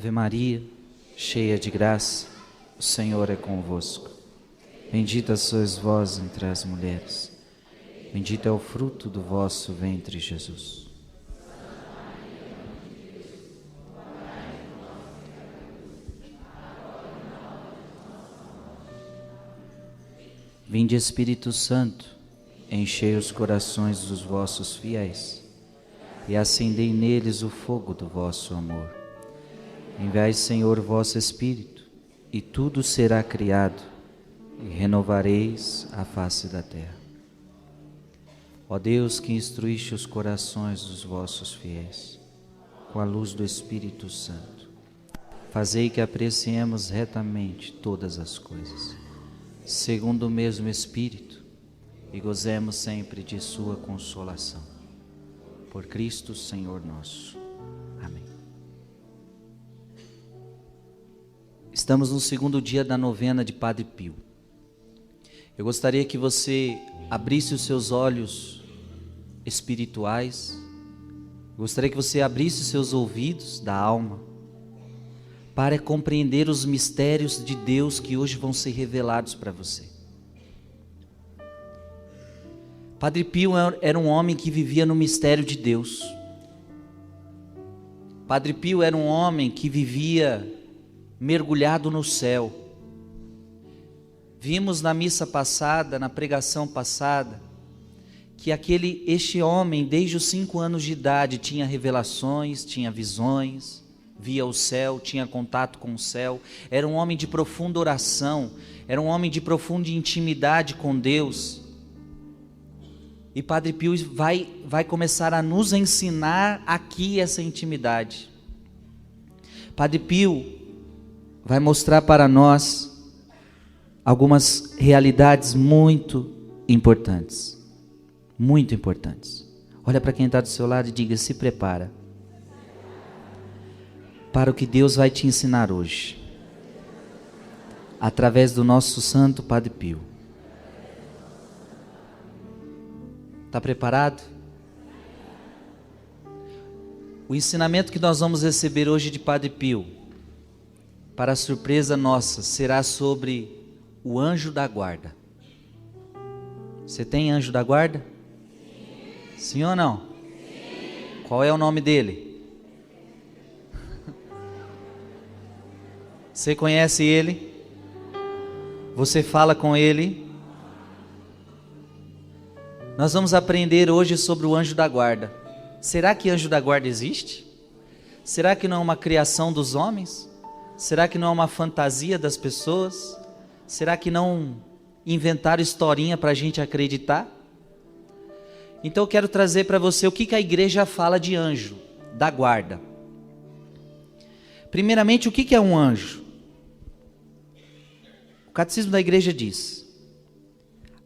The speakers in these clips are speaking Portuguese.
Ave Maria, cheia de graça, o Senhor é convosco. Bendita sois vós entre as mulheres. Bendito é o fruto do vosso ventre, Jesus. Vinde, Espírito Santo, enchei os corações dos vossos fiéis e acendei neles o fogo do vosso amor. Enviai, Senhor, vosso Espírito, e tudo será criado, e renovareis a face da terra. Ó Deus, que instruíste os corações dos vossos fiéis, com a luz do Espírito Santo, fazei que apreciemos retamente todas as coisas, segundo o mesmo Espírito, e gozemos sempre de sua consolação. Por Cristo, Senhor nosso. Amém. Estamos no segundo dia da novena de Padre Pio. Eu gostaria que você abrisse os seus olhos espirituais, gostaria que você abrisse os seus ouvidos da alma, para compreender os mistérios de Deus que hoje vão ser revelados para você. Padre Pio era um homem que vivia no mistério de Deus. Padre Pio era um homem que vivia mergulhado no céu. Vimos na missa passada, na pregação passada, que este homem, desde os 5 anos de idade, tinha revelações, tinha visões, via o céu, tinha contato com o céu. Era um homem de profunda oração, era um homem de profunda intimidade com Deus. E Padre Pio vai começar a nos ensinar aqui essa intimidade. Padre Pio vai mostrar para nós algumas realidades muito importantes. Muito importantes. Olha para quem está do seu lado e diga: se prepara para o que Deus vai te ensinar hoje, através do nosso santo Padre Pio. Está preparado? O ensinamento que nós vamos receber hoje de Padre Pio, para a surpresa nossa, será sobre o anjo da guarda. Você tem anjo da guarda? Sim ou não? Sim. Qual é o nome dele? Você conhece ele? Você fala com ele? Nós vamos aprender hoje sobre o anjo da guarda. Será que anjo da guarda existe? Será que não é uma criação dos homens? Será que não é uma fantasia das pessoas? Será que não inventaram historinha para a gente acreditar? Então eu quero trazer para você o que a igreja fala de anjo da guarda. Primeiramente, o que é um anjo? O catecismo da igreja diz: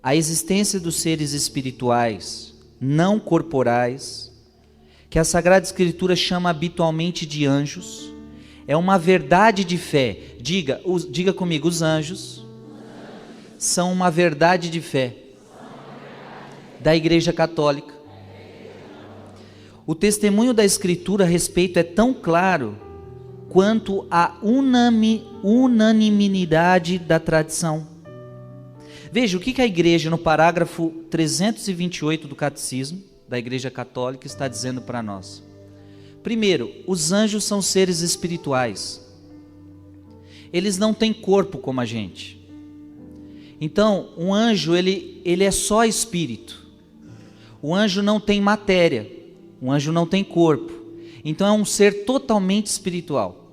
a existência dos seres espirituais não corporais, que a Sagrada Escritura chama habitualmente de anjos, é uma verdade de fé. Diga comigo: os anjos são uma verdade de fé da Igreja Católica. O testemunho da Escritura a respeito é tão claro quanto a unanimidade da tradição. Veja o que a igreja, no parágrafo 328 do Catecismo da Igreja Católica, está dizendo para nós. Primeiro, os anjos são seres espirituais. Eles não têm corpo como a gente. Então, um anjo, ele é só espírito. O anjo não tem matéria. O anjo não tem corpo. Então, é um ser totalmente espiritual.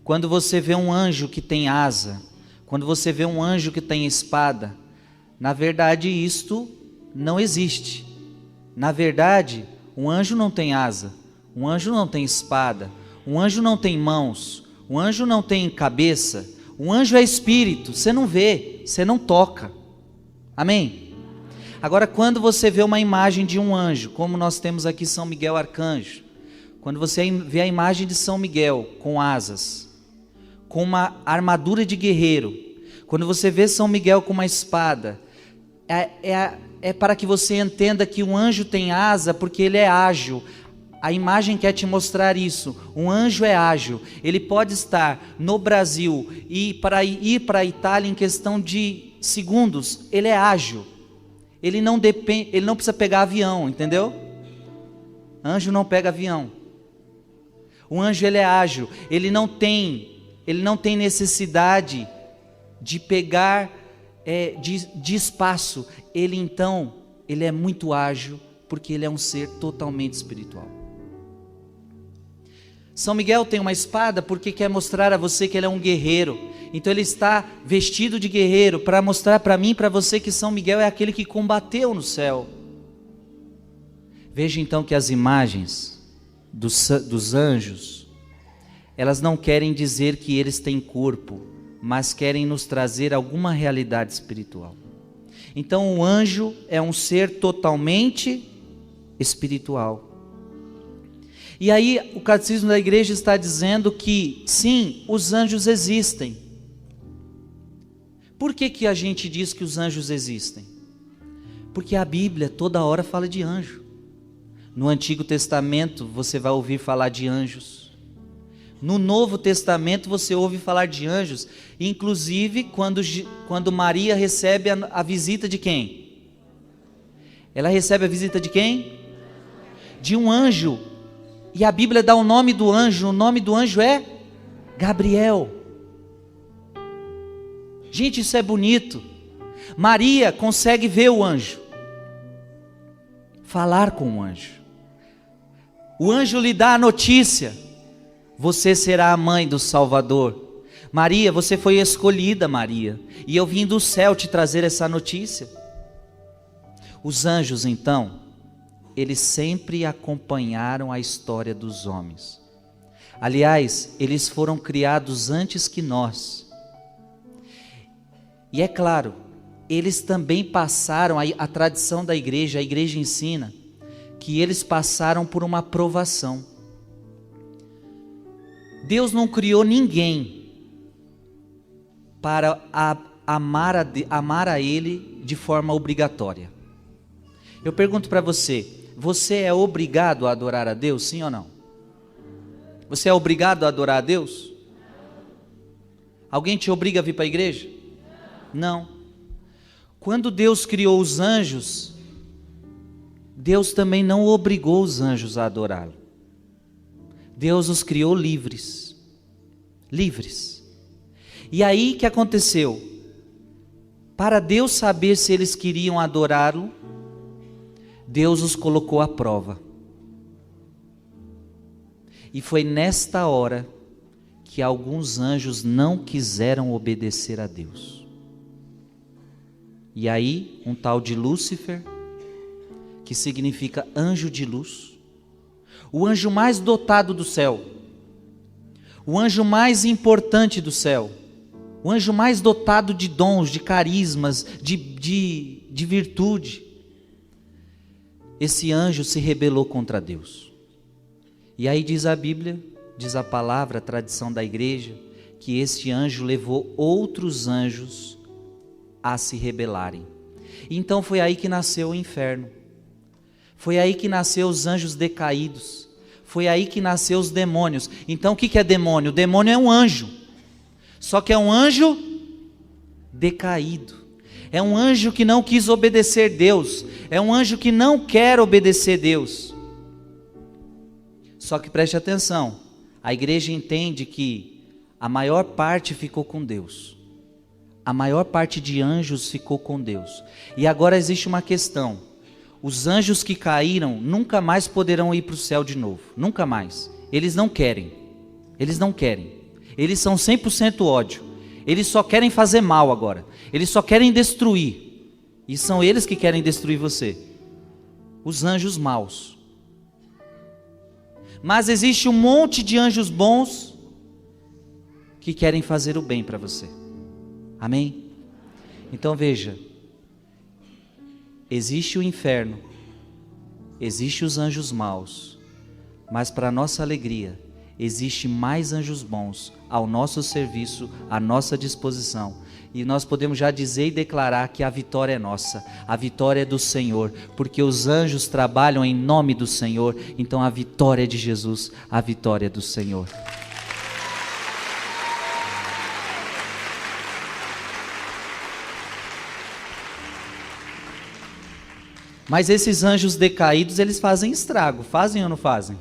Quando você vê um anjo que tem asa, quando você vê um anjo que tem espada, na verdade isto não existe. Na verdade, um anjo não tem asa, um anjo não tem espada, um anjo não tem mãos, um anjo não tem cabeça, um anjo é espírito, você não vê, você não toca. Amém? Agora, quando você vê uma imagem de um anjo, como nós temos aqui São Miguel Arcanjo, quando você vê a imagem de São Miguel com asas, com uma armadura de guerreiro, quando você vê São Miguel com uma espada, é para que você entenda que um anjo tem asa porque ele é ágil. A imagem quer te mostrar isso. Um anjo é ágil. Ele pode estar no Brasil e para ir para a Itália em questão de segundos. Ele é ágil. Ele não precisa pegar avião, entendeu? Anjo não pega avião. O anjo ele é ágil. Ele não tem necessidade de pegar de espaço. Ele é muito ágil porque ele é um ser totalmente espiritual. São Miguel tem uma espada porque quer mostrar a você que ele é um guerreiro. Então ele está vestido de guerreiro para mostrar para mim e para você que São Miguel é aquele que combateu no céu. Veja então que as imagens dos anjos, elas não querem dizer que eles têm corpo, mas querem nos trazer alguma realidade espiritual. Então o anjo é um ser totalmente espiritual. E aí o catecismo da igreja está dizendo que sim, os anjos existem. Por que a gente diz que os anjos existem? Porque a Bíblia toda hora fala de anjo. No Antigo Testamento você vai ouvir falar de anjos. No Novo Testamento você ouve falar de anjos. Inclusive quando Maria recebe a visita de quem? Ela recebe a visita de quem? De um anjo. E a Bíblia dá o nome do anjo. O nome do anjo é Gabriel. Gente, isso é bonito. Maria consegue ver o anjo, falar com o anjo. O anjo lhe dá a notícia: você será a mãe do Salvador. Maria, você foi escolhida, Maria, e eu vim do céu te trazer essa notícia. Os anjos, então, eles sempre acompanharam a história dos homens. Aliás, eles foram criados antes que nós. E é claro, eles também passaram, a tradição da igreja, a igreja ensina, que eles passaram por uma provação. Deus não criou ninguém para amar a Ele de forma obrigatória. Eu pergunto para você, você é obrigado a adorar a Deus, sim ou não? Você é obrigado a adorar a Deus? Alguém te obriga a vir para a igreja? Não. Quando Deus criou os anjos, Deus também não obrigou os anjos a adorá-lo. Deus os criou livres. Livres. E aí que aconteceu? Para Deus saber se eles queriam adorá-lo, Deus os colocou à prova. E foi nesta hora que alguns anjos não quiseram obedecer a Deus. E aí, um tal de Lúcifer, que significa anjo de luz, o anjo mais dotado do céu, o anjo mais importante do céu, o anjo mais dotado de dons, de carismas, de virtude, esse anjo se rebelou contra Deus. E aí diz a Bíblia, diz a palavra, a tradição da igreja, que esse anjo levou outros anjos a se rebelarem. Então foi aí que nasceu o inferno. Foi aí que nasceu os anjos decaídos. Foi aí que nasceu os demônios. Então o que é demônio? O demônio é um anjo. Só que é um anjo decaído. É um anjo que não quis obedecer Deus. É um anjo que não quer obedecer Deus. Só que preste atenção. A igreja entende que a maior parte ficou com Deus. A maior parte de anjos ficou com Deus. E agora existe uma questão. Os anjos que caíram nunca mais poderão ir para o céu de novo. Nunca mais. Eles não querem. Eles não querem. Eles são 100% ódio. Eles só querem fazer mal agora. Eles só querem destruir. E são eles que querem destruir você. Os anjos maus. Mas existe um monte de anjos bons que querem fazer o bem para você. Amém? Então veja, existe o inferno, existe os anjos maus, mas para nossa alegria, Existem mais anjos bons ao nosso serviço, à nossa disposição. E nós podemos já dizer e declarar que a vitória é nossa, a vitória é do Senhor, porque os anjos trabalham em nome do Senhor, então a vitória é de Jesus, a vitória é do Senhor. Mas esses anjos decaídos, eles fazem estrago, fazem ou não fazem?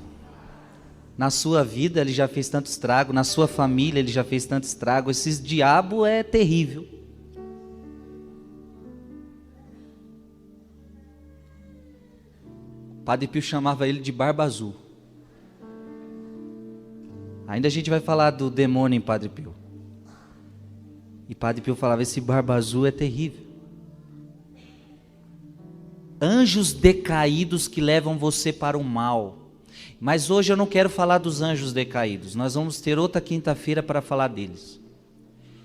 Na sua vida ele já fez tanto estrago, na sua família ele já fez tanto estrago, esse diabo é terrível. O Padre Pio chamava ele de Barba Azul. Ainda a gente vai falar do demônio em Padre Pio. E Padre Pio falava, esse Barba Azul é terrível. Anjos decaídos que levam você para o mal. Mas hoje eu não quero falar dos anjos decaídos. Nós vamos ter outra quinta-feira para falar deles.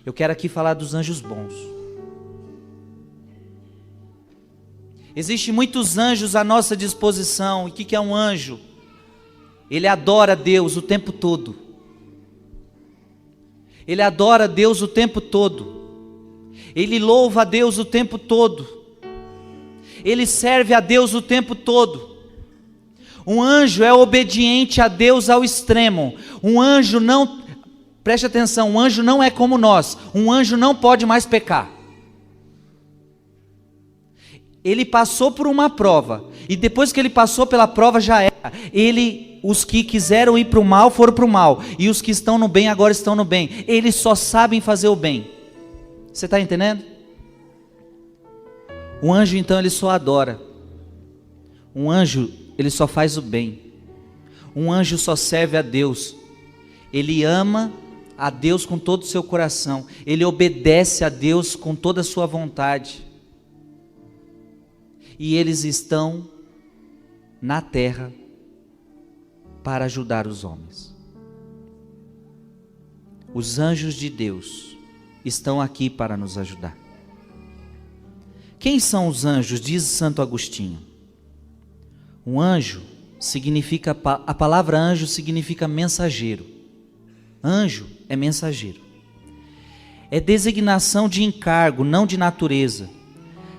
Eu quero aqui falar dos anjos bons. Existem muitos anjos à nossa disposição. E o que é um anjo? Ele adora Deus o tempo todo. Ele adora Deus o tempo todo. Ele louva a Deus o tempo todo. Ele serve a Deus o tempo todo. Um anjo é obediente a Deus ao extremo. Um anjo não, preste atenção, um anjo não é como nós. Um anjo não pode mais pecar. Ele passou por uma prova, e depois que ele passou pela prova já era. Os que quiseram ir para o mal foram para o mal, e os que estão no bem agora estão no bem. Eles só sabem fazer o bem. Você está entendendo? Um anjo então ele só adora. Um anjo ele só faz o bem. Um anjo só serve a Deus. Ele ama a Deus com todo o seu coração. Ele obedece a Deus com toda a sua vontade. E eles estão na terra para ajudar os homens. Os anjos de Deus estão aqui para nos ajudar. Quem são os anjos? Diz Santo Agostinho. Um anjo significa, a palavra anjo significa mensageiro. Anjo é mensageiro. É designação de encargo, não de natureza.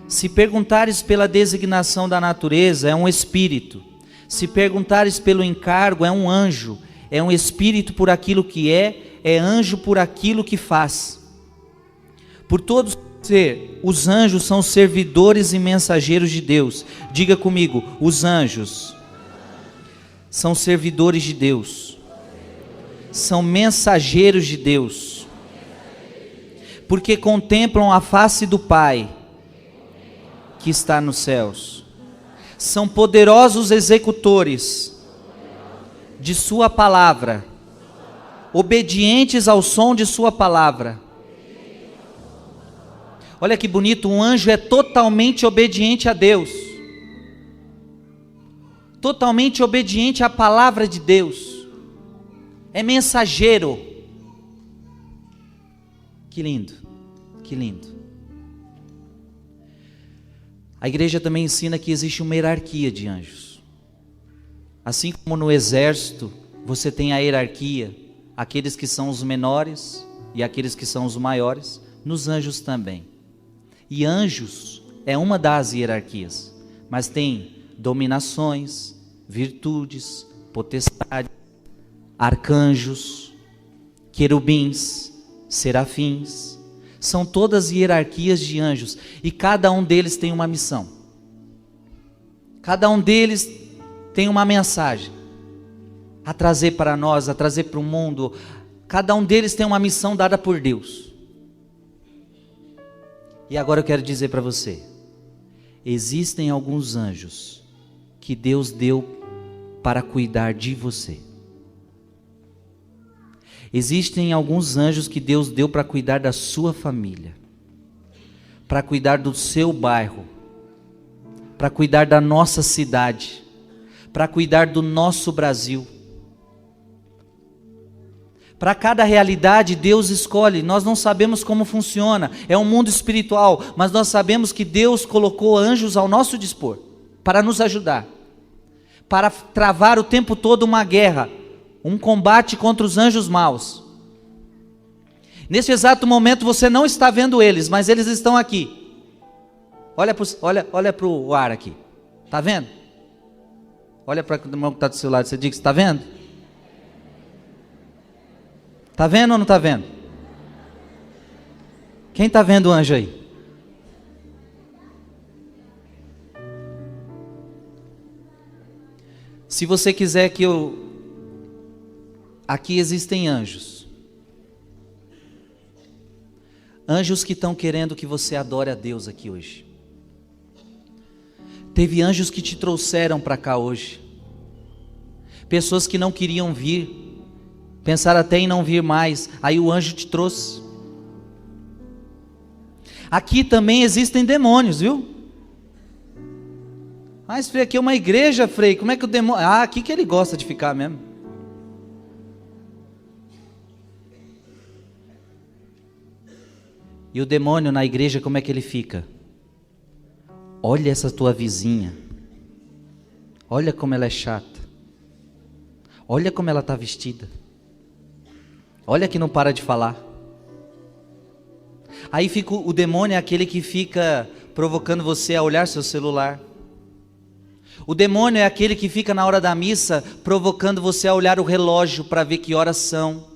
Se perguntares pela designação da natureza, é um espírito. Se perguntares pelo encargo, é um anjo. É um espírito por aquilo que é anjo por aquilo que faz. Por todos os anjos são servidores e mensageiros de Deus. Diga comigo, os anjos são servidores de Deus, são mensageiros de Deus, porque contemplam a face do Pai que está nos céus. São poderosos executores de sua palavra, obedientes ao som de sua palavra. Olha que bonito, um anjo é totalmente obediente a Deus. Totalmente obediente à palavra de Deus. É mensageiro. Que lindo, que lindo. A igreja também ensina que existe uma hierarquia de anjos. Assim como no exército, você tem a hierarquia, aqueles que são os menores e aqueles que são os maiores, nos anjos também. E anjos é uma das hierarquias, mas tem dominações, virtudes, potestades, arcanjos, querubins, serafins. São todas hierarquias de anjos e cada um deles tem uma missão. Cada um deles tem uma mensagem a trazer para nós, a trazer para o mundo. Cada um deles tem uma missão dada por Deus. E agora eu quero dizer para você, existem alguns anjos que Deus deu para cuidar de você. Existem alguns anjos que Deus deu para cuidar da sua família, para cuidar do seu bairro, para cuidar da nossa cidade, para cuidar do nosso Brasil. Para cada realidade Deus escolhe, nós não sabemos como funciona, é um mundo espiritual, mas nós sabemos que Deus colocou anjos ao nosso dispor, para nos ajudar, para travar o tempo todo uma guerra, um combate contra os anjos maus. Nesse exato momento você não está vendo eles, mas eles estão aqui. Olha para o ar aqui. Está vendo? Olha para o irmão que está do seu lado. Você diz: está vendo? Está vendo ou não está vendo? Quem está vendo o anjo aí? Se você quiser que eu... Aqui existem anjos. Anjos que estão querendo que você adore a Deus aqui hoje. Teve anjos que te trouxeram para cá hoje. Pessoas que não queriam vir, pensaram até em não vir mais, aí o anjo te trouxe. Aqui também existem demônios, viu? Mas Frei, aqui é uma igreja, Frei, como é que o demônio... Ah, aqui que ele gosta de ficar mesmo. E o demônio na igreja, como é que ele fica? Olha essa tua vizinha. Olha como ela é chata. Olha como ela está vestida. Olha que não para de falar. Aí fica o demônio, é aquele que fica provocando você a olhar seu celular. O demônio é aquele que fica na hora da missa provocando você a olhar o relógio para ver que horas são.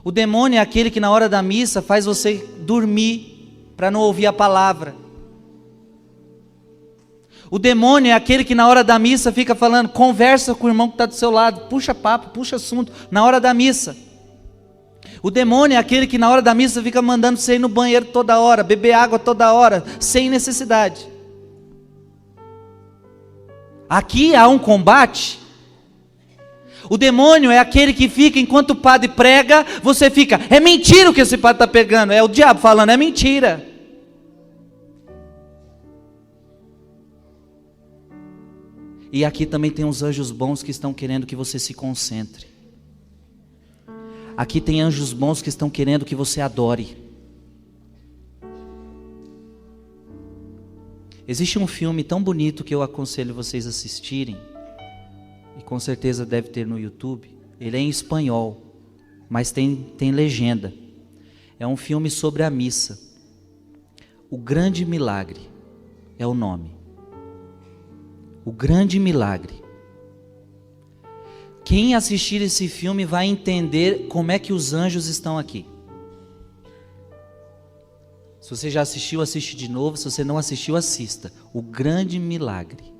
O demônio é aquele que na hora da missa faz você dormir para não ouvir a palavra. O demônio é aquele que na hora da missa fica falando, conversa com o irmão que está do seu lado, puxa papo, puxa assunto, na hora da missa. O demônio é aquele que na hora da missa fica mandando você ir no banheiro toda hora, beber água toda hora, sem necessidade. Aqui há um combate. O demônio é aquele que fica, enquanto o padre prega, você fica, é mentira o que esse padre está pregando, é o diabo falando, é mentira. E aqui também tem uns anjos bons que estão querendo que você se concentre. Aqui tem anjos bons que estão querendo que você adore. Existe um filme tão bonito que eu aconselho vocês assistirem, e com certeza deve ter no YouTube. Ele é em espanhol, mas tem legenda. É um filme sobre a missa. O Grande Milagre é o nome. O Grande Milagre. Quem assistir esse filme vai entender como é que os anjos estão aqui. Se você já assistiu, assiste de novo. Se você não assistiu, assista. O Grande Milagre.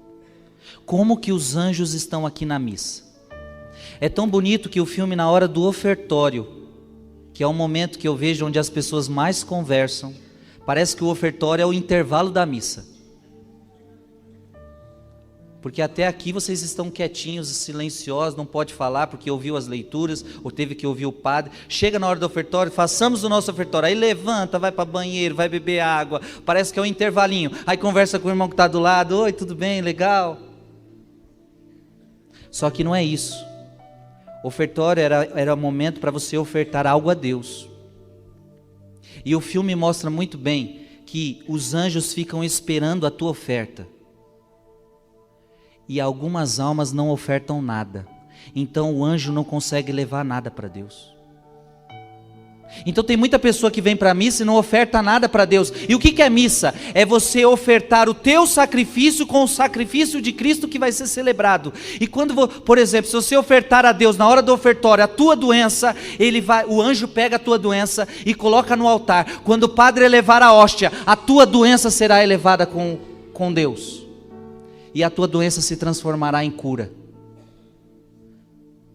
Como que os anjos estão aqui na missa? É tão bonito que o filme, na hora do ofertório, que é o momento que eu vejo onde as pessoas mais conversam, parece que o ofertório é o intervalo da missa. Porque até aqui vocês estão quietinhos, silenciosos, não pode falar porque ouviu as leituras, ou teve que ouvir o padre. Chega na hora do ofertório, façamos o nosso ofertório. Aí levanta, vai para banheiro, vai beber água, parece que é um intervalinho. Aí conversa com o irmão que está do lado, oi, tudo bem, legal. Só que não é isso. O ofertório era um momento para você ofertar algo a Deus. E o filme mostra muito bem que os anjos ficam esperando a tua oferta. E algumas almas não ofertam nada. Então o anjo não consegue levar nada para Deus. Então tem muita pessoa que vem para a missa e não oferta nada para Deus. E o que é missa? É você ofertar o teu sacrifício com o sacrifício de Cristo que vai ser celebrado. E quando, por exemplo, se você ofertar a Deus na hora do ofertório a tua doença, o anjo pega a tua doença e coloca no altar. Quando o padre elevar a hóstia, a tua doença será elevada com Deus. E a tua doença se transformará em cura.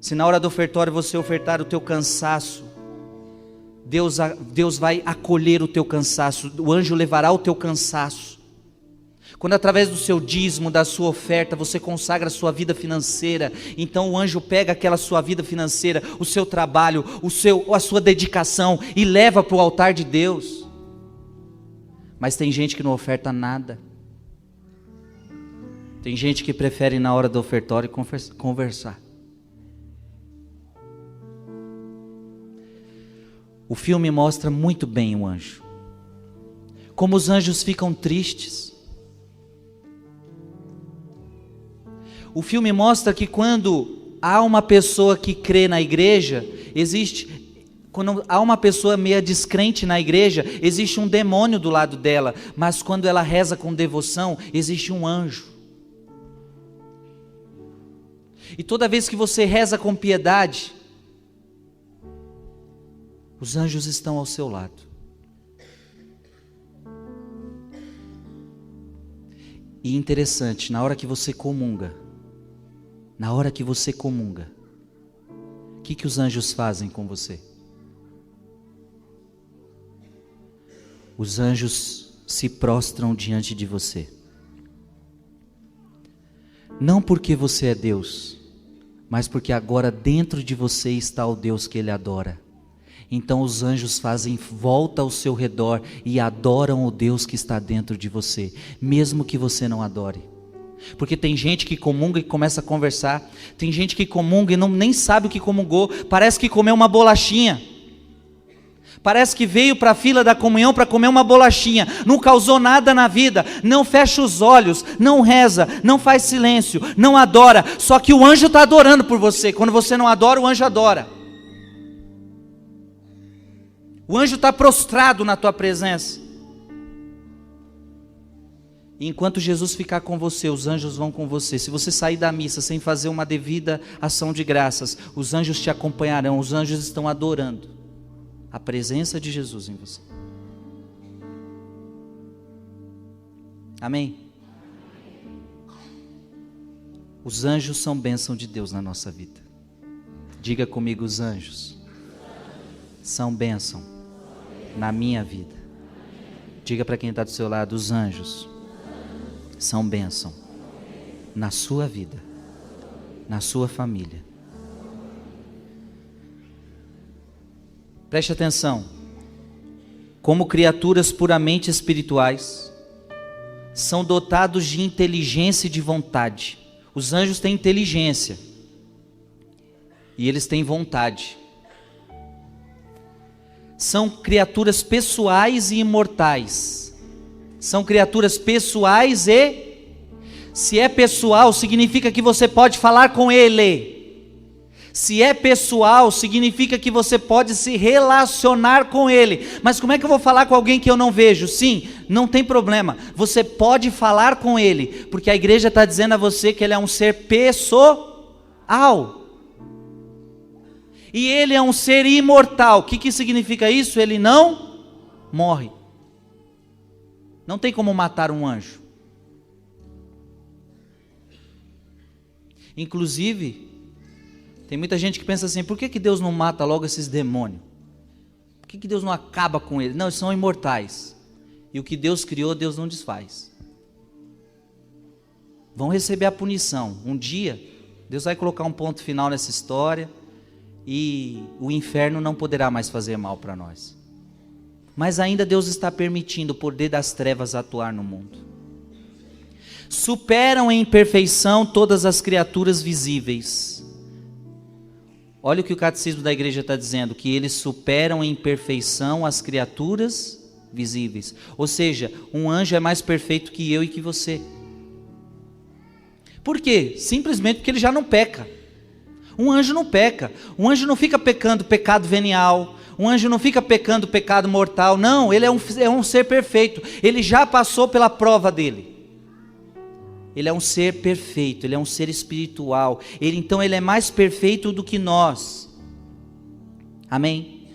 Se na hora do ofertório você ofertar o teu cansaço, Deus vai acolher o teu cansaço, o anjo levará o teu cansaço. Quando através do seu dízimo, da sua oferta, você consagra a sua vida financeira, então o anjo pega aquela sua vida financeira, o seu trabalho, a sua dedicação e leva para o altar de Deus. Mas tem gente que não oferta nada. Tem gente que prefere na hora do ofertório conversar. O filme mostra muito bem o anjo. Como os anjos ficam tristes. O filme mostra que quando há uma pessoa que crê na igreja, quando há uma pessoa meio descrente na igreja, existe um demônio do lado dela, mas quando ela reza com devoção, existe um anjo. E toda vez que você reza com piedade, os anjos estão ao seu lado. E interessante, na hora que você comunga, o que os anjos fazem com você? Os anjos se prostram diante de você. Não porque você é Deus, mas porque agora dentro de você está o Deus que ele adora. Então os anjos fazem volta ao seu redor e adoram o Deus que está dentro de você, mesmo que você não adore. Porque tem gente que comunga e começa a conversar, tem gente que comunga e nem sabe o que comungou, parece que comeu uma bolachinha, parece que veio para a fila da comunhão para comer uma bolachinha, não causou nada na vida, não fecha os olhos, não reza, não faz silêncio, não adora, só que o anjo está adorando por você. Quando você não adora, o anjo adora. O anjo está prostrado na tua presença. E enquanto Jesus ficar com você, os anjos vão com você. Se você sair da missa sem fazer uma devida ação de graças, os anjos te acompanharão. Os anjos estão adorando a presença de Jesus em você. Amém? Os anjos são bênção de Deus na nossa vida. Diga comigo, os anjos são bênção na minha vida. Diga para quem está do seu lado, os anjos são bênção na sua vida, na sua família. Preste atenção. Como criaturas puramente espirituais, são dotados de inteligência e de vontade. Os anjos têm inteligência e eles têm vontade. São criaturas pessoais e imortais. São criaturas pessoais e... Se é pessoal, significa que você pode falar com ele. Se é pessoal, significa que você pode se relacionar com ele. Mas como é que eu vou falar com alguém que eu não vejo? Sim, não tem problema. Você pode falar com ele, porque a igreja está dizendo a você que ele é um ser pessoal. E ele é um ser imortal. O que significa isso? Ele não morre. Não tem como matar um anjo. Inclusive, tem muita gente que pensa assim, por que Deus não mata logo esses demônios? Por que Deus não acaba com eles? Não, eles são imortais. E o que Deus criou, Deus não desfaz. Vão receber a punição. Um dia, Deus vai colocar um ponto final nessa história e o inferno não poderá mais fazer mal para nós. Mas ainda Deus está permitindo o poder das trevas atuar no mundo. Superam em perfeição todas as criaturas visíveis. Olha o que o catecismo da igreja está dizendo, que eles superam em perfeição as criaturas visíveis. Ou seja, um anjo é mais perfeito que eu e que você. Por quê? Simplesmente porque ele já não peca. Um anjo não peca, um anjo não fica pecando pecado venial, um anjo não fica pecando pecado mortal, não, ele é um ser perfeito, ele já passou pela prova dele, ele é um ser perfeito, ele é um ser espiritual, então ele é mais perfeito do que nós, amém?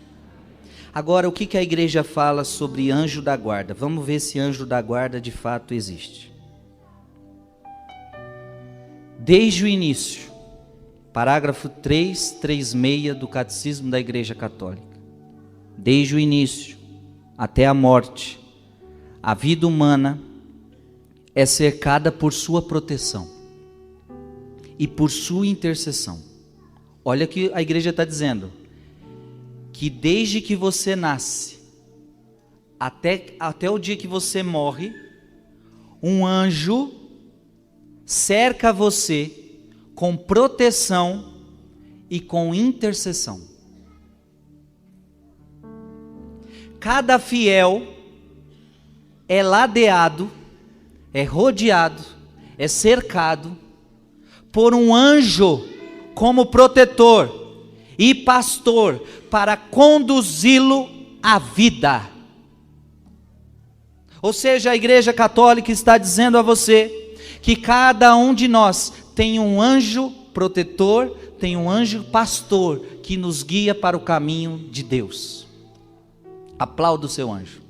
Agora o que a igreja fala sobre anjo da guarda? Vamos ver se anjo da guarda de fato existe. Desde o início, parágrafo 336 do Catecismo da Igreja Católica. Desde o início até a morte, a vida humana é cercada por sua proteção e por sua intercessão. Olha o que a igreja está dizendo, que desde que você nasce até o dia que você morre, um anjo cerca você com proteção e com intercessão. Cada fiel é ladeado, é rodeado, é cercado por um anjo como protetor e pastor para conduzi-lo à vida. Ou seja, a Igreja Católica está dizendo a você que cada um de nós tem um anjo protetor, tem um anjo pastor que nos guia para o caminho de Deus. Aplauda o seu anjo.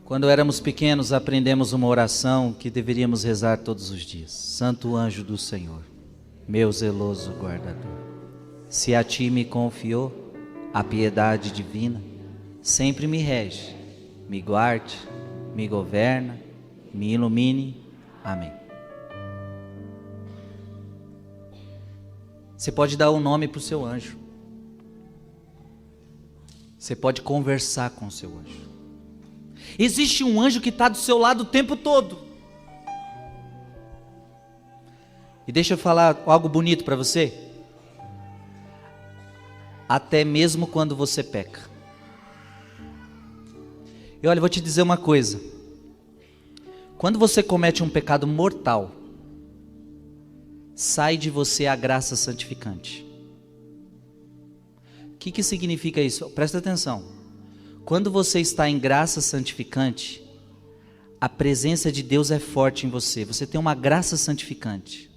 Quando éramos pequenos, aprendemos uma oração que deveríamos rezar todos os dias. Santo anjo do Senhor, meu zeloso guardador, se a ti me confiou a piedade divina, sempre me rege, me guarde, me governa, me ilumine. Amém. Você pode dar um nome para o seu anjo. Você pode conversar com o seu anjo. Existe um anjo que está do seu lado o tempo todo. E deixa eu falar algo bonito para você. Até mesmo quando você peca. E olha, eu vou te dizer uma coisa. Quando você comete um pecado mortal, sai de você a graça santificante. O que significa isso? Presta atenção. Quando você está em graça santificante, a presença de Deus é forte em você. Você tem uma graça santificante.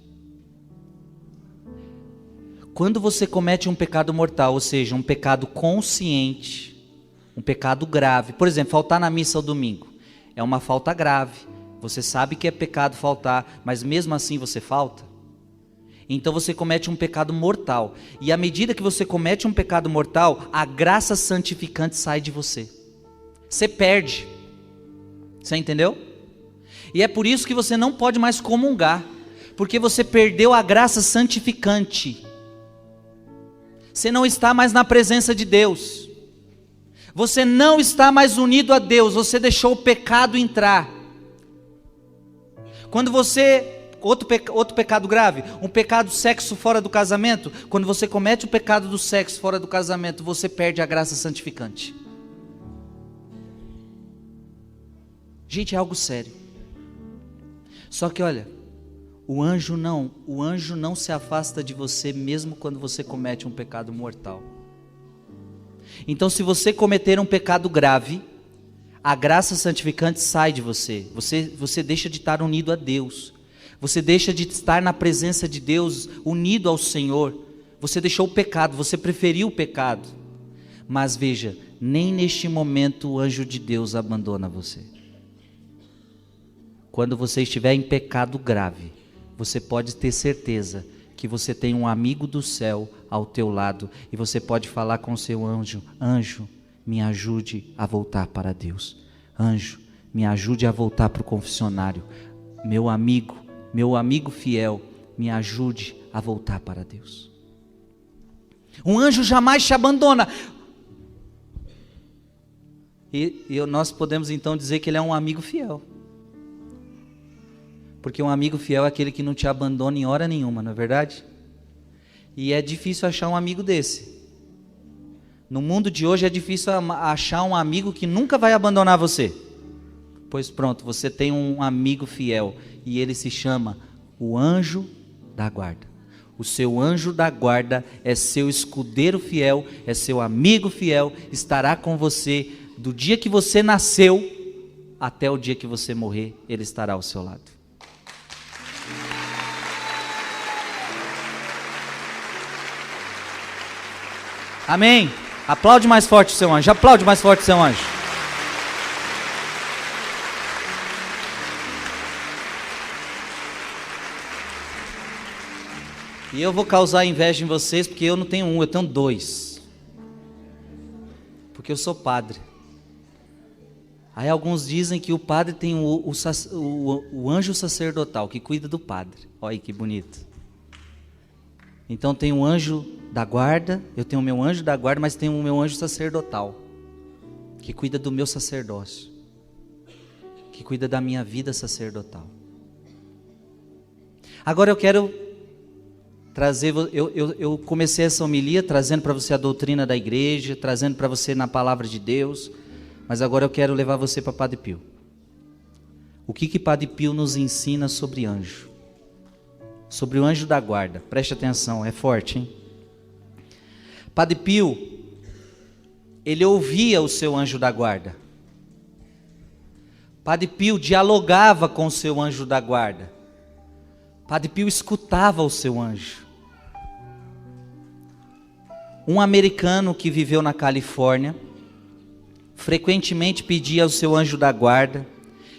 Quando você comete um pecado mortal, ou seja, um pecado consciente, um pecado grave, por exemplo, faltar na missa ao domingo, é uma falta grave. Você sabe que é pecado faltar, mas mesmo assim você falta. Então você comete um pecado mortal. E à medida que você comete um pecado mortal, a graça santificante sai de você. Você perde. Você entendeu? E é por isso que você não pode mais comungar. Porque você perdeu a graça santificante. Você não está mais na presença de Deus. Você não está mais unido a Deus. Você deixou o pecado entrar. Quando você... Outro pecado grave, um pecado sexo fora do casamento. Quando você comete o pecado do sexo fora do casamento, você perde a graça santificante. Gente, é algo sério. Só que olha, o anjo não se afasta de você mesmo quando você comete um pecado mortal. Então, se você cometer um pecado grave, a graça santificante sai de você. Você deixa de estar unido a Deus. Você deixa de estar na presença de Deus, unido ao Senhor. Você deixou o pecado, você preferiu o pecado. Mas veja, nem neste momento o anjo de Deus abandona você. Quando você estiver em pecado grave, você pode ter certeza que você tem um amigo do céu ao teu lado. E você pode falar com o seu anjo: anjo, me ajude a voltar para Deus. Anjo, me ajude a voltar para o confessionário. Meu amigo fiel, me ajude a voltar para Deus. Um anjo jamais te abandona. E nós podemos então dizer que ele é um amigo fiel. Porque um amigo fiel é aquele que não te abandona em hora nenhuma, não é verdade? E é difícil achar um amigo desse. No mundo de hoje é difícil achar um amigo que nunca vai abandonar você. Pois pronto, você tem um amigo fiel e ele se chama o anjo da guarda. O seu anjo da guarda é seu escudeiro fiel, é seu amigo fiel, estará com você do dia que você nasceu até o dia que você morrer, ele estará ao seu lado. Amém? Aplaude mais forte o seu anjo, aplaude mais forte o seu anjo. E eu vou causar inveja em vocês, porque eu não tenho um, eu tenho dois. Porque eu sou padre. Aí alguns dizem que o padre tem o anjo sacerdotal, que cuida do padre. Olha aí que bonito. Então tem um anjo da guarda, eu tenho o meu anjo da guarda, mas tem o meu anjo sacerdotal, que cuida do meu sacerdócio, que cuida da minha vida sacerdotal. Agora eu quero eu comecei essa homilia trazendo para você a doutrina da igreja, trazendo para você na palavra de Deus, mas agora eu quero levar você para Padre Pio. O que Padre Pio nos ensina sobre anjo? Sobre o anjo da guarda. Preste atenção, é forte, hein? Padre Pio, ele ouvia o seu anjo da guarda. Padre Pio dialogava com o seu anjo da guarda. Padre Pio escutava o seu anjo. Um americano que viveu na Califórnia frequentemente pedia ao seu anjo da guarda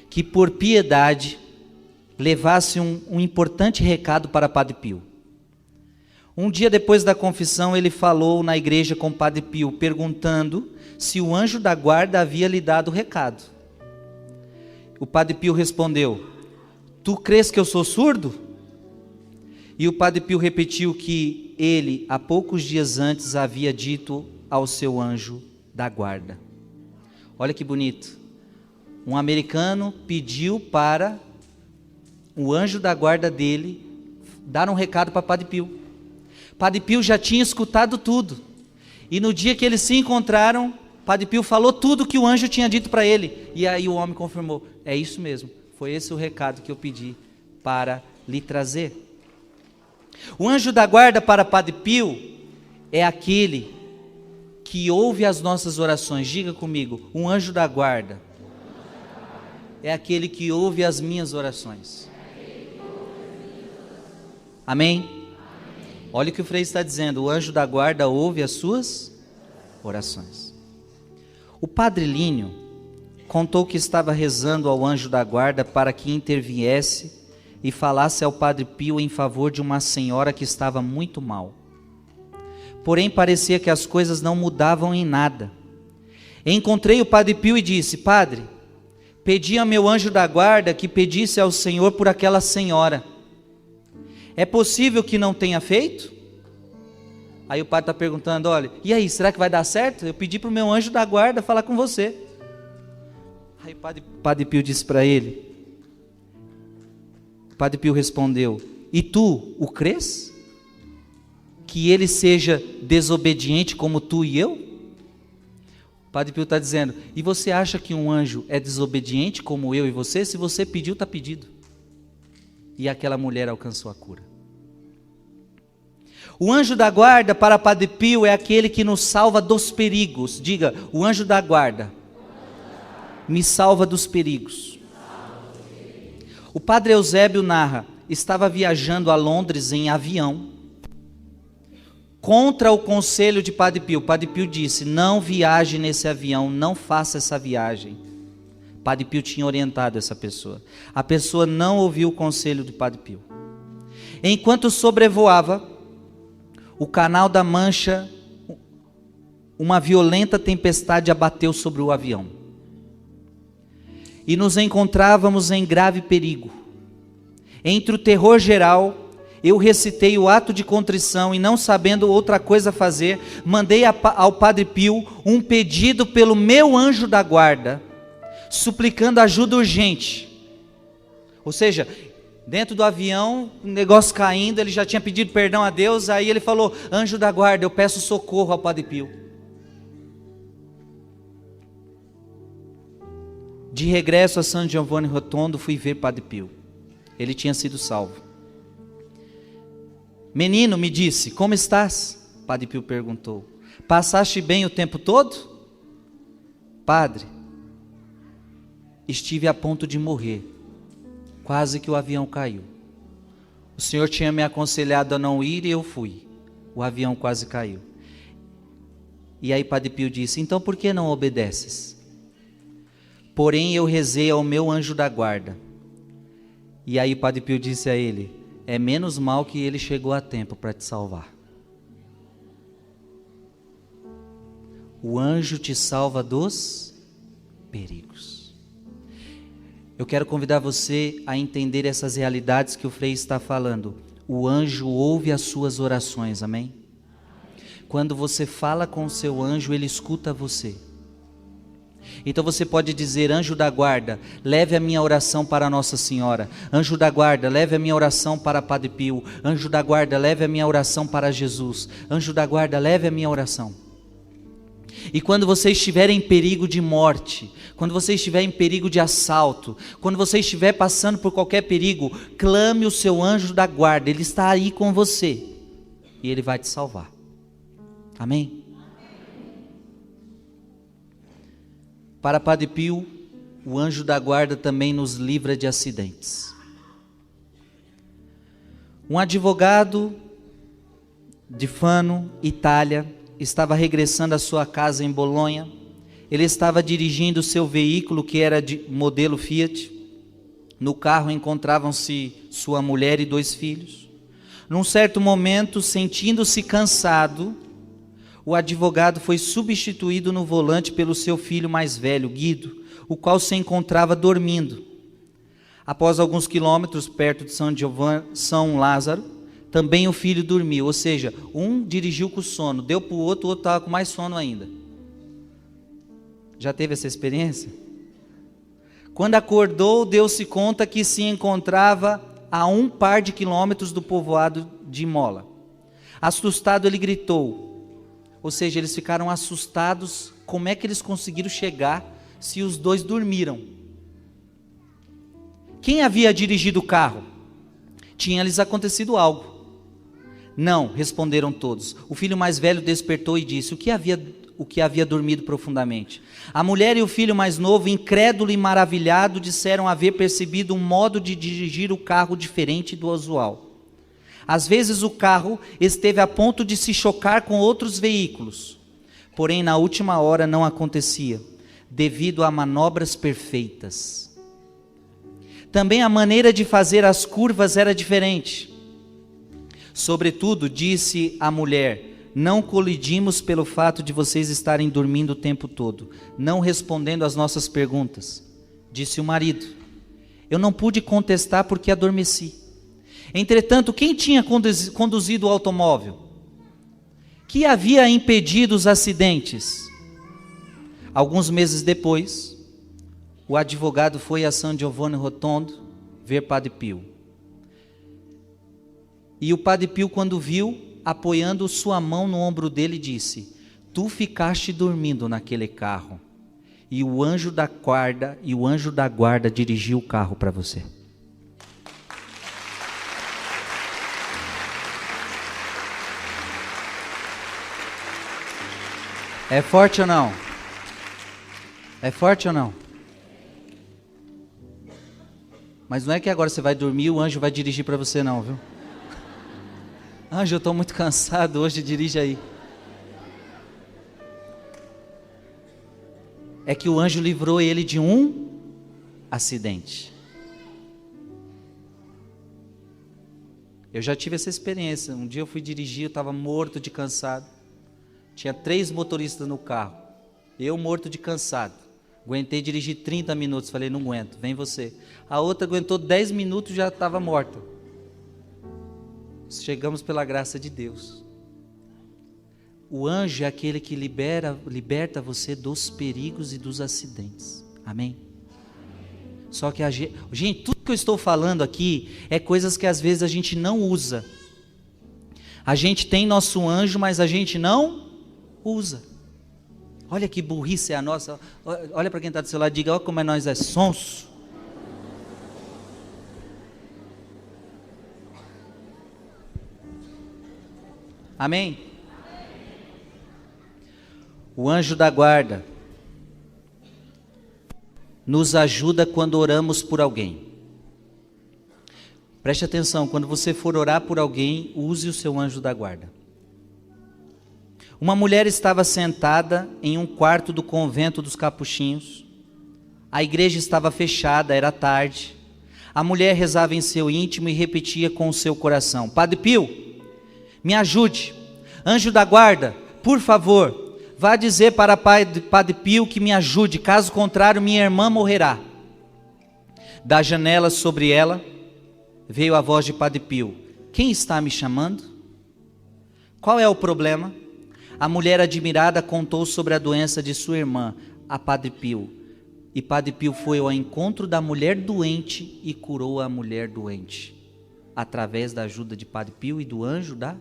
que, por piedade, levasse um importante recado para Padre Pio. Um dia depois da confissão, ele falou na igreja com Padre Pio, perguntando se o anjo da guarda havia lhe dado o recado. O Padre Pio respondeu: tu crês que eu sou surdo? E o Padre Pio repetiu que ele, há poucos dias antes, havia dito ao seu anjo da guarda. Olha que bonito. Um americano pediu para o anjo da guarda dele dar um recado para Padre Pio. Padre Pio já tinha escutado tudo. E no dia que eles se encontraram, Padre Pio falou tudo que o anjo tinha dito para ele. E aí o homem confirmou: é isso mesmo, foi esse o recado que eu pedi para lhe trazer. O anjo da guarda para Padre Pio é aquele que ouve as nossas orações. Diga comigo: um anjo da guarda é aquele que ouve as minhas orações. Amém? Olha o que o Frei está dizendo: o anjo da guarda ouve as suas orações. O Padre Línio contou que estava rezando ao anjo da guarda para que interviesse e falasse ao Padre Pio em favor de uma senhora que estava muito mal. Porém, parecia que as coisas não mudavam em nada. Encontrei o Padre Pio e disse: Padre, pedi a meu anjo da guarda que pedisse ao Senhor por aquela senhora. É possível que não tenha feito? Aí o padre está perguntando: olha, e aí, será que vai dar certo? Eu pedi para o meu anjo da guarda falar com você. Aí o Padre Pio disse para ele, Padre Pio respondeu: e tu o crês? Que ele seja desobediente como tu e eu? Padre Pio está dizendo: e você acha que um anjo é desobediente como eu e você? Se você pediu, está pedido. E aquela mulher alcançou a cura. O anjo da guarda para Padre Pio é aquele que nos salva dos perigos. Diga: o anjo da guarda me salva dos perigos. O Padre Eusébio narra: estava viajando a Londres em avião, contra o conselho de Padre Pio. Padre Pio disse: não viaje nesse avião, não faça essa viagem. Padre Pio tinha orientado essa pessoa. A pessoa não ouviu o conselho de Padre Pio. Enquanto sobrevoava o Canal da Mancha, uma violenta tempestade abateu sobre o avião. E nos encontrávamos em grave perigo. Entre o terror geral, eu recitei o ato de contrição e, não sabendo outra coisa fazer, mandei ao Padre Pio um pedido pelo meu anjo da guarda, suplicando ajuda urgente. Ou seja, dentro do avião, o negócio caindo, ele já tinha pedido perdão a Deus, aí ele falou: anjo da guarda, eu peço socorro ao Padre Pio. De regresso a San Giovanni Rotondo, fui ver Padre Pio. Ele tinha sido salvo. Menino, me disse, como estás? Padre Pio perguntou. Passaste bem o tempo todo? Padre, estive a ponto de morrer. Quase que o avião caiu. O Senhor tinha me aconselhado a não ir e eu fui. O avião quase caiu. E aí Padre Pio disse: então por que não obedeces? Porém eu rezei ao meu anjo da guarda. E aí Padre Pio disse a ele: é menos mal que ele chegou a tempo para te salvar. O anjo te salva dos perigos. Eu quero convidar você a entender essas realidades que o Frei está falando. O anjo ouve as suas orações, amém? Quando você fala com o seu anjo, ele escuta você. Então você pode dizer: anjo da guarda, leve a minha oração para Nossa Senhora. Anjo da guarda, leve a minha oração para Padre Pio. Anjo da guarda, leve a minha oração para Jesus. Anjo da guarda, leve a minha oração. E quando você estiver em perigo de morte, quando você estiver em perigo de assalto, quando você estiver passando por qualquer perigo, clame o seu anjo da guarda. Ele está aí com você e ele vai te salvar. Amém? Para Padre Pio, o anjo da guarda também nos livra de acidentes. Um advogado de Fano, Itália, estava regressando à sua casa em Bolonha. Ele estava dirigindo seu veículo, que era de modelo Fiat. No carro encontravam-se sua mulher e 2 filhos. Num certo momento, sentindo-se cansado, o advogado foi substituído no volante pelo seu filho mais velho, Guido, o qual se encontrava dormindo. Após alguns quilômetros perto de São Lázaro, também o filho dormiu, ou seja, um dirigiu com sono, deu para o outro estava com mais sono ainda. Já teve essa experiência? Quando acordou, deu-se conta que se encontrava a 1 par de quilômetros do povoado de Mola. Assustado, ele gritou. Ou seja, eles ficaram assustados. Como é que eles conseguiram chegar se os 2 dormiram? Quem havia dirigido o carro? Tinha-lhes acontecido algo. Não, responderam todos. O filho mais velho despertou e disse: o que havia dormido profundamente? A mulher e o filho mais novo, incrédulo e maravilhado, disseram haver percebido um modo de dirigir o carro diferente do usual. Às vezes o carro esteve a ponto de se chocar com outros veículos, porém na última hora não acontecia, devido a manobras perfeitas. Também a maneira de fazer as curvas era diferente. Sobretudo, disse a mulher: não colidimos pelo fato de vocês estarem dormindo o tempo todo, não respondendo às nossas perguntas. Disse o marido: eu não pude contestar porque adormeci. Entretanto, quem tinha conduzido o automóvel? Que havia impedido os acidentes? Alguns meses depois, o advogado foi a San Giovanni Rotondo ver Padre Pio. E o Padre Pio, quando viu, apoiando sua mão no ombro dele, disse: tu ficaste dormindo naquele carro, e o anjo da guarda dirigiu o carro para você. É forte ou não? É forte ou não? Mas não é que agora você vai dormir e o anjo vai dirigir para você não, viu? Anjo, eu estou muito cansado hoje, dirige aí. É que o anjo livrou ele de um acidente. Eu já tive essa experiência. Um dia eu fui dirigir, eu estava morto de cansado. Tinha 3 motoristas no carro. Eu morto de cansado. Aguentei dirigir 30 minutos. Falei: não aguento, vem você. A outra aguentou 10 minutos e já estava morta. Chegamos pela graça de Deus. O anjo é aquele que liberta você dos perigos e dos acidentes. Amém? Só que gente, tudo que eu estou falando aqui é coisas que às vezes a gente não usa. A gente tem nosso anjo, mas a gente não usa. Olha que burrice é a nossa. Olha para quem está do seu lado e diga: olha como nós é sonso. Amém? O anjo da guarda nos ajuda quando oramos por alguém. Preste atenção, quando você for orar por alguém, use o seu anjo da guarda. Uma mulher estava sentada em um quarto do convento dos Capuchinhos. A igreja estava fechada, era tarde. A mulher rezava em seu íntimo e repetia com o seu coração: Padre Pio, me ajude. Anjo da guarda, por favor, vá dizer para Padre Pio que me ajude, caso contrário minha irmã morrerá. Da janela sobre ela veio a voz de Padre Pio: quem está me chamando? Qual é o problema? A mulher admirada contou sobre a doença de sua irmã. a Padre Pio. E Padre Pio foi ao encontro da mulher doente e curou a mulher doente, através da ajuda de Padre Pio e do anjo da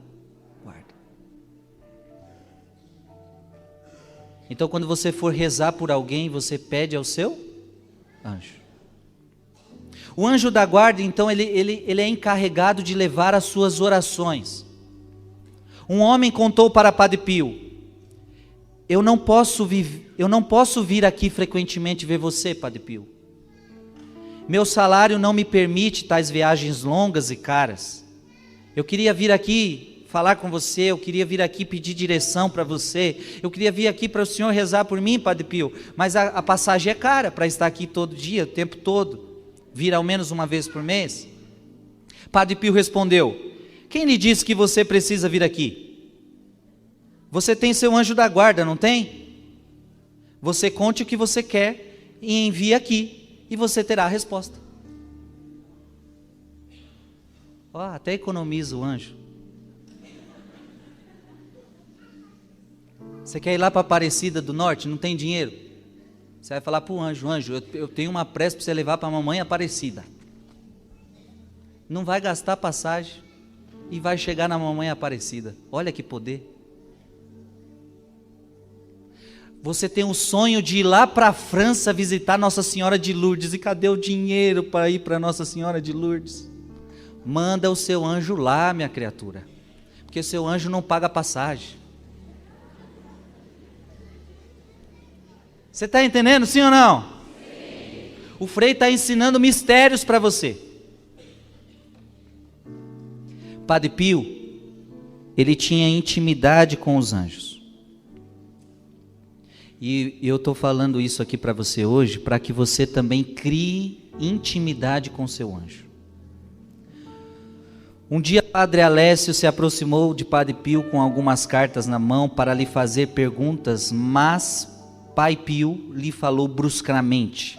guarda. Então, quando você for rezar por alguém, você pede ao seu anjo. O anjo da guarda, então, ele é encarregado de levar as suas orações. Um homem contou para Padre Pio: eu não posso vir aqui frequentemente ver você, Padre Pio. Meu salário não me permite tais viagens longas e caras. Eu queria vir aqui falar com você, eu queria vir aqui pedir direção para você, eu queria vir aqui para o senhor rezar por mim, Padre Pio, mas a passagem é cara para estar aqui todo dia, o tempo todo, vir ao menos uma vez por mês. Padre Pio respondeu: quem lhe disse que você precisa vir aqui? Você tem seu anjo da guarda, não tem? Você conte o que você quer e envie aqui, e você terá a resposta. Até economiza o anjo. Você quer ir lá para Aparecida do Norte, não tem dinheiro? Você vai falar para o anjo: anjo, eu tenho uma prece para você levar para a mamãe Aparecida. Não vai gastar passagem e vai chegar na mamãe Aparecida. Olha que poder. Você tem o sonho de ir lá para a França visitar Nossa Senhora de Lourdes. E cadê o dinheiro para ir para Nossa Senhora de Lourdes? Manda o seu anjo lá, minha criatura, porque o seu anjo não paga passagem. Você está entendendo, sim ou não? Sim. O Frei está ensinando mistérios para você. Padre Pio, ele tinha intimidade com os anjos. E eu estou falando isso aqui para você hoje, para que você também crie intimidade com seu anjo. Um dia Padre Alessio se aproximou de Padre Pio com algumas cartas na mão para lhe fazer perguntas, mas Pai Pio lhe falou bruscamente.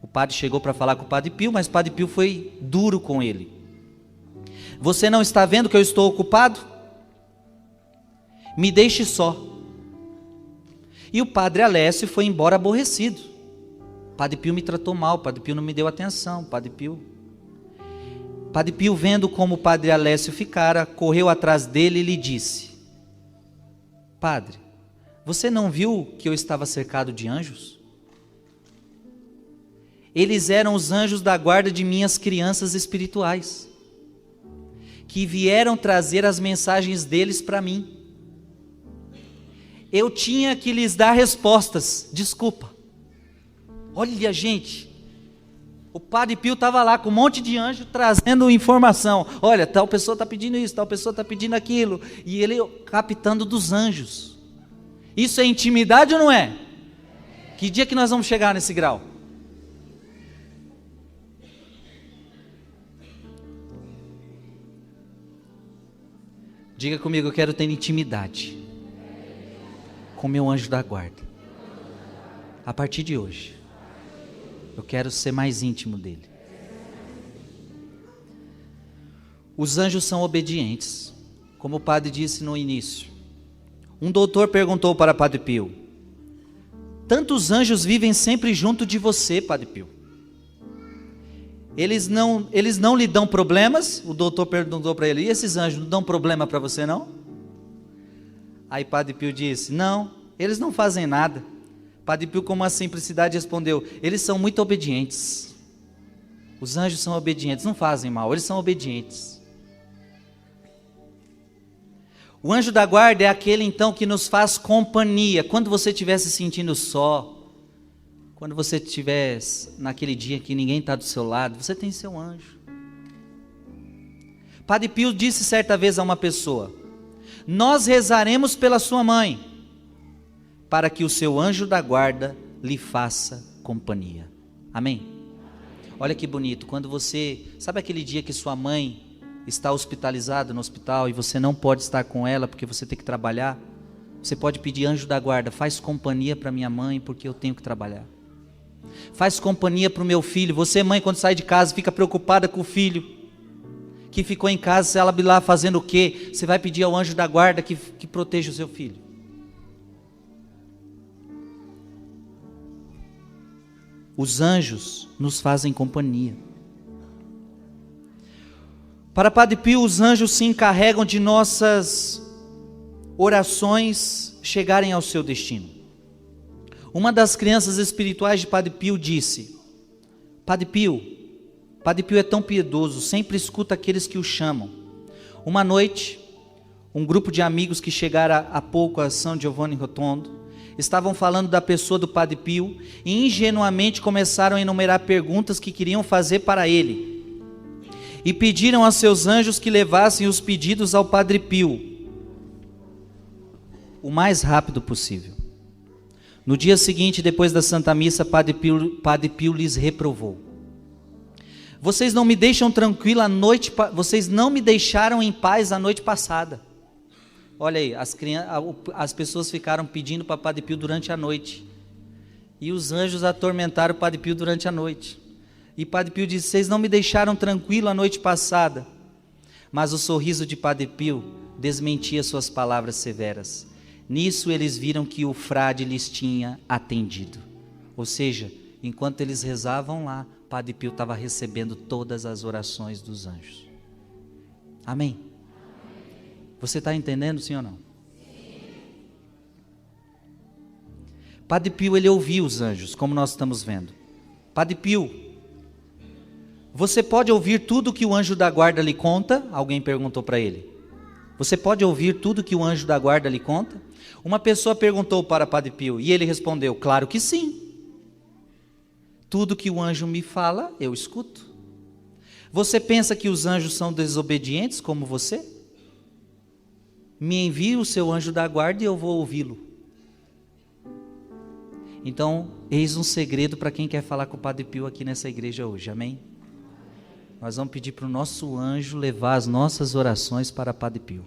O padre chegou para falar com o Padre Pio, mas Padre Pio foi duro com ele. Você não está vendo que eu estou ocupado? Me deixe só. E o Padre Alessio foi embora aborrecido. Padre Pio me tratou mal, Padre Pio não me deu atenção, Padre Pio, vendo como o Padre Alessio ficara, correu atrás dele e lhe disse: Padre, você não viu que eu estava cercado de anjos? Eles eram os anjos da guarda de minhas crianças espirituais, que vieram trazer as mensagens deles para mim. Eu tinha que lhes dar respostas, desculpa. Olha, gente, o Padre Pio estava lá com um monte de anjo trazendo informação. Olha, tal pessoa está pedindo isso, tal pessoa está pedindo aquilo. E ele captando dos anjos. Isso é intimidade ou não é? Que dia que nós vamos chegar nesse grau? Diga comigo: eu quero ter intimidade com meu anjo da guarda. A partir de hoje, eu quero ser mais íntimo dele. Os anjos são obedientes, como o padre disse no início. Um doutor perguntou para Padre Pio: tantos anjos vivem sempre junto de você, Padre Pio. Eles não lhe dão problemas? O doutor perguntou para ele: e esses anjos não dão problema para você não? Aí Padre Pio disse: não, eles não fazem nada. Padre Pio, com uma simplicidade, respondeu: eles são muito obedientes. Os anjos são obedientes, não fazem mal, eles são obedientes. O anjo da guarda é aquele então que nos faz companhia. Quando você estiver se sentindo só, quando você estiver naquele dia que ninguém está do seu lado, você tem seu anjo. Padre Pio disse certa vez a uma pessoa: nós rezaremos pela sua mãe, para que o seu anjo da guarda lhe faça companhia. Amém? Olha que bonito, quando você, sabe aquele dia que sua mãe está hospitalizada no hospital e você não pode estar com ela porque você tem que trabalhar? Você pode pedir: anjo da guarda, faz companhia para minha mãe porque eu tenho que trabalhar. Faz companhia para o meu filho. Você, mãe, quando sai de casa, fica preocupada com o filho que ficou em casa, se ela lá fazendo o quê? Você vai pedir ao anjo da guarda que proteja o seu filho. Os anjos nos fazem companhia. Para Padre Pio, os anjos se encarregam de nossas orações chegarem ao seu destino. Uma das crianças espirituais de Padre Pio disse: Padre Pio é tão piedoso, sempre escuta aqueles que o chamam. Uma noite, um grupo de amigos que chegaram há pouco a São Giovanni Rotondo estavam falando da pessoa do Padre Pio e ingenuamente começaram a enumerar perguntas que queriam fazer para ele. E pediram a seus anjos que levassem os pedidos ao Padre Pio o mais rápido possível. No dia seguinte, depois da Santa Missa, Padre Pio lhes reprovou: vocês não me deixam tranquilo vocês não me deixaram em paz a noite passada. Olha aí, as pessoas ficaram pedindo para Padre Pio durante a noite, e os anjos atormentaram o Padre Pio durante a noite. E Padre Pio disse: vocês não me deixaram tranquilo a noite passada. Mas o sorriso de Padre Pio desmentia suas palavras severas. Nisso eles viram que o frade lhes tinha atendido. Ou seja, enquanto eles rezavam lá, Padre Pio estava recebendo todas as orações dos anjos. Amém? Você está entendendo, sim ou não? Padre Pio, ele ouvia os anjos, como nós estamos vendo. Padre Pio, você pode ouvir tudo que o anjo da guarda lhe conta? Alguém perguntou para ele. Você pode ouvir tudo que o anjo da guarda lhe conta? Uma pessoa perguntou para Padre Pio e ele respondeu: claro que sim. Tudo que o anjo me fala, eu escuto. Você pensa que os anjos são desobedientes como você? Me envie o seu anjo da guarda e eu vou ouvi-lo. Então, eis um segredo para quem quer falar com o Padre Pio aqui nessa igreja hoje, amém? Nós vamos pedir para o nosso anjo levar as nossas orações para Padre Pio.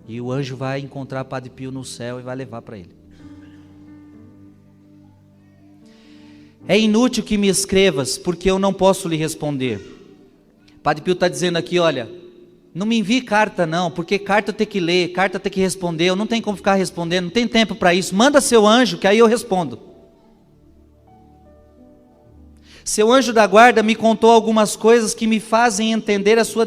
E o anjo vai encontrar Padre Pio no céu e vai levar para ele. É inútil que me escrevas, porque eu não posso lhe responder. Padre Pio está dizendo aqui, olha, não me envie carta não, porque carta eu tenho que ler, carta eu tenho que responder, eu não tenho como ficar respondendo, não tem tempo para isso. Manda seu anjo, que aí eu respondo. Seu anjo da guarda me contou algumas coisas que me fazem entender a sua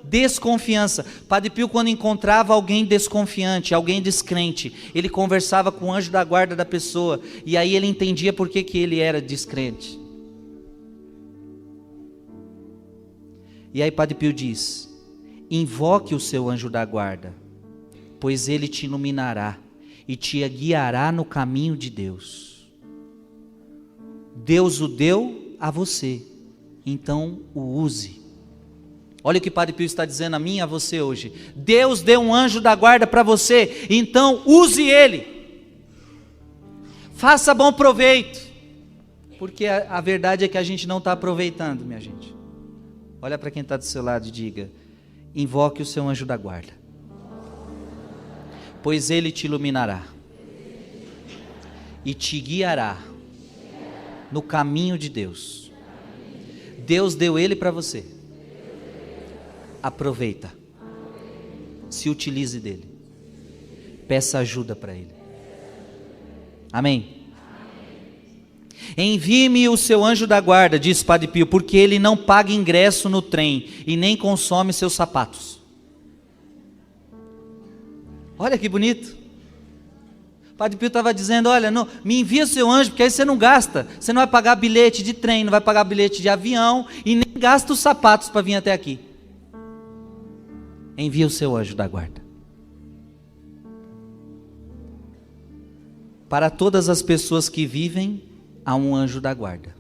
desconfiança. Padre Pio, quando encontrava alguém desconfiante, alguém descrente, ele conversava com o anjo da guarda da pessoa, e aí ele entendia por que ele era descrente. E aí Padre Pio diz: invoque o seu anjo da guarda, pois ele te iluminará e te guiará no caminho de Deus. Deus o deu a você, então o use. Olha o que Padre Pio está dizendo a mim e a você hoje. Deus deu um anjo da guarda para você, então use ele. Faça bom proveito, porque a verdade é que a gente não está aproveitando, minha gente. Olha para quem está do seu lado e diga: invoque o seu anjo da guarda, pois ele te iluminará e te guiará no caminho de Deus. Deus deu ele para você. Aproveita. Se utilize dele. Peça ajuda para ele. Amém? Envie-me o seu anjo da guarda, disse Padre Pio, porque ele não paga ingresso no trem e nem consome seus sapatos. Olha que bonito. Padre Pio estava dizendo: olha, não, me envia o seu anjo, porque aí você não gasta, você não vai pagar bilhete de trem, não vai pagar bilhete de avião e nem gasta os sapatos para vir até aqui. Envia o seu anjo da guarda. Para todas as pessoas que vivem, há um anjo da guarda.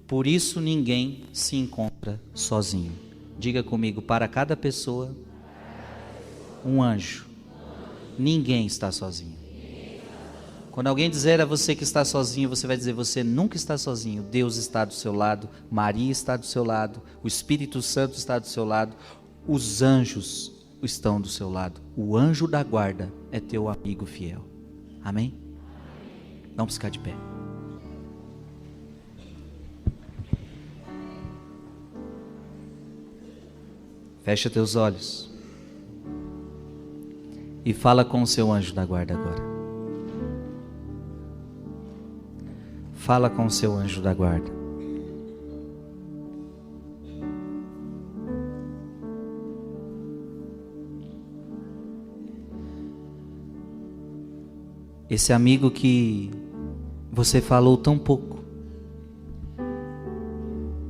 Por isso ninguém se encontra sozinho. Diga comigo: para cada pessoa, um anjo. Ninguém está sozinho. Quando alguém dizer a você que está sozinho, você vai dizer: você nunca está sozinho. Deus está do seu lado, Maria está do seu lado, o Espírito Santo está do seu lado, os anjos estão do seu lado. O anjo da guarda é teu amigo fiel. Amém? Vamos ficar de pé. Fecha teus olhos e fala com o seu anjo da guarda agora. Fala com o seu anjo da guarda. Esse amigo que você falou tão pouco.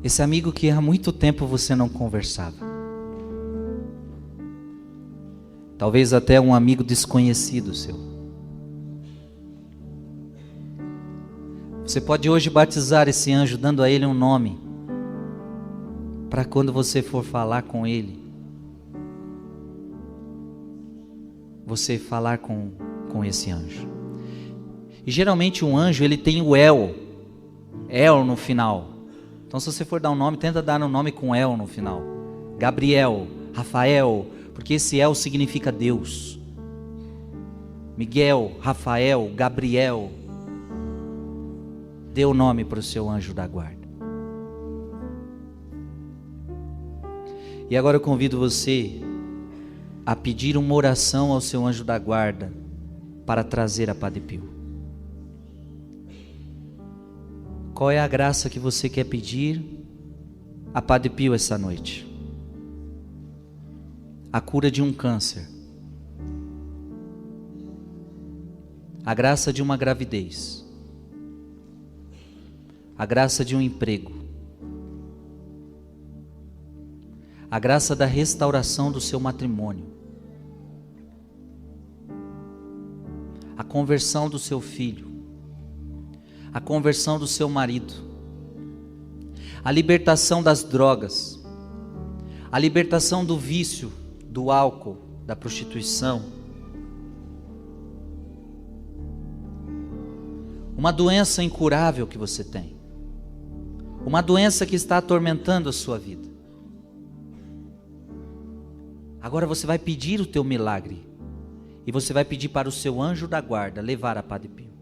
Esse amigo que há muito tempo você não conversava. Talvez até um amigo desconhecido seu. Você pode hoje batizar esse anjo dando a ele um nome. Para quando você for falar com ele, você falar com esse anjo. E geralmente um anjo, ele tem o El no final. Então se você for dar um nome, tenta dar um nome com El no final. Gabriel, Rafael, porque esse El significa Deus. Miguel, Rafael, Gabriel. Dê o nome para o seu anjo da guarda. E agora eu convido você a pedir uma oração ao seu anjo da guarda para trazer a Padre Pio. Qual é a graça que você quer pedir a Padre Pio essa noite? A cura de um câncer. A graça de uma gravidez. A graça de um emprego. A graça da restauração do seu matrimônio. A conversão do seu filho. A conversão do seu marido, a libertação das drogas, a libertação do vício, do álcool, da prostituição, uma doença incurável que você tem, uma doença que está atormentando a sua vida. Agora você vai pedir o teu milagre e você vai pedir para o seu anjo da guarda levar a Padre Pio.